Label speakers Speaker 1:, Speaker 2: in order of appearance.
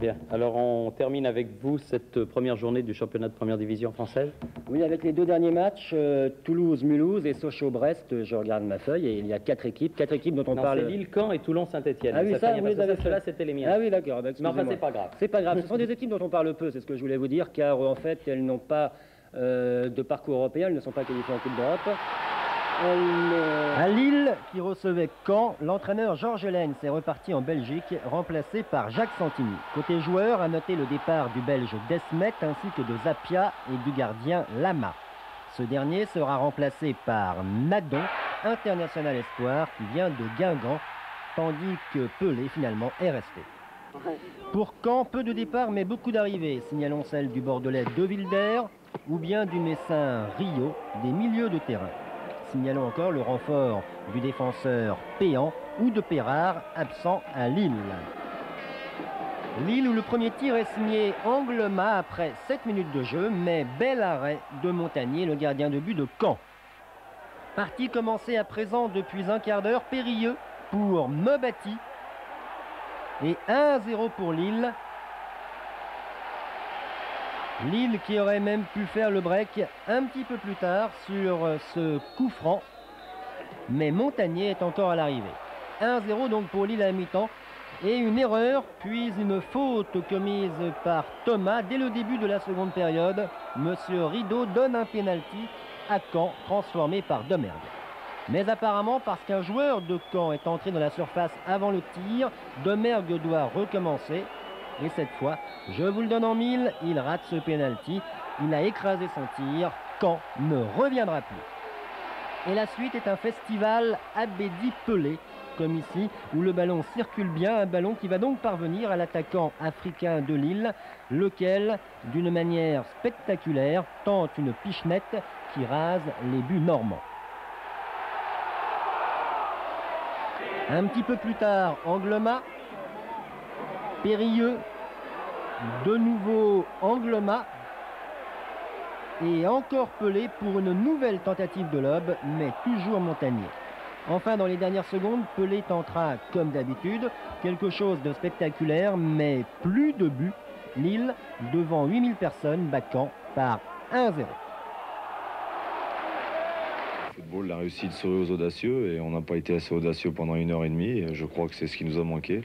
Speaker 1: Bien, alors on termine avec vous cette première journée du championnat de première division française.
Speaker 2: Oui, avec les deux derniers matchs, Toulouse-Mulhouse et Sochaux-Brest, je regarde ma feuille et il y a quatre équipes dont on
Speaker 1: Non,
Speaker 2: parle.
Speaker 1: c'est Lille-Caen et Toulon-Saint-Etienne.
Speaker 2: Ah oui, ça, vous les avez fait.
Speaker 1: Cela, c'était les miens.
Speaker 2: Ah oui, d'accord.
Speaker 1: Mais enfin, c'est pas grave.
Speaker 2: C'est pas grave. Ce sont des équipes dont on parle peu, c'est ce que je voulais vous dire, car en fait, elles n'ont pas de parcours européen, elles ne sont pas qualifiées en Coupe d'Europe.
Speaker 3: À Lille, qui recevait Caen, l'entraîneur Georges Laine s'est reparti en Belgique, remplacé par Jacques Santini. Côté joueur, à noter le départ du Belge Desmet ainsi que de Zapia et du gardien Lama. Ce dernier sera remplacé par Nadon, international espoir, qui vient de Guingamp, tandis que Pelé finalement est resté. Pour Caen, peu de départs mais beaucoup d'arrivées. Signalons celle du Bordelais De Wilder ou bien du Messin Rio, des milieux de terrain. Signalons encore le renfort du défenseur Péan ou de Perrard, absent à Lille. Lille où le premier tir est signé Anglema après 7 minutes de jeu, mais bel arrêt de Montagnier, le gardien de but de Caen. Partie commencée à présent depuis un quart d'heure, périlleux pour Mebati et 1-0 pour Lille. Lille qui aurait même pu faire le break un petit peu plus tard sur ce coup franc. Mais Montagnier est encore à l'arrivée. 1-0 donc pour Lille à mi-temps. Et une erreur, puis une faute commise par Thomas dès le début de la seconde période. Monsieur Rideau donne un pénalty à Caen, transformé par Domergue. Mais apparemment, parce qu'un joueur de Caen est entré dans la surface avant le tir, Domergue doit recommencer. Et cette fois, je vous le donne en mille, il rate ce pénalty. Il a écrasé son tir. Caen ne reviendra plus. Et la suite est un festival Abedi-Pelé, comme ici, où le ballon circule bien. Un ballon qui va donc parvenir à l'attaquant africain de Lille, lequel, d'une manière spectaculaire, tente une pichenette qui rase les buts normands. Un petit peu plus tard, Anglema. Périlleux, de nouveau Anglema et encore Pelé pour une nouvelle tentative de lob, mais toujours Montagnier. Enfin, dans les dernières secondes, Pelé tentera, comme d'habitude, quelque chose de spectaculaire, mais plus de buts. Lille, devant 8000 personnes, bat Caen par 1-0.
Speaker 4: Le football, la réussite serait aux audacieux et on n'a pas été assez audacieux pendant 1h30 et je crois que c'est ce qui nous a manqué.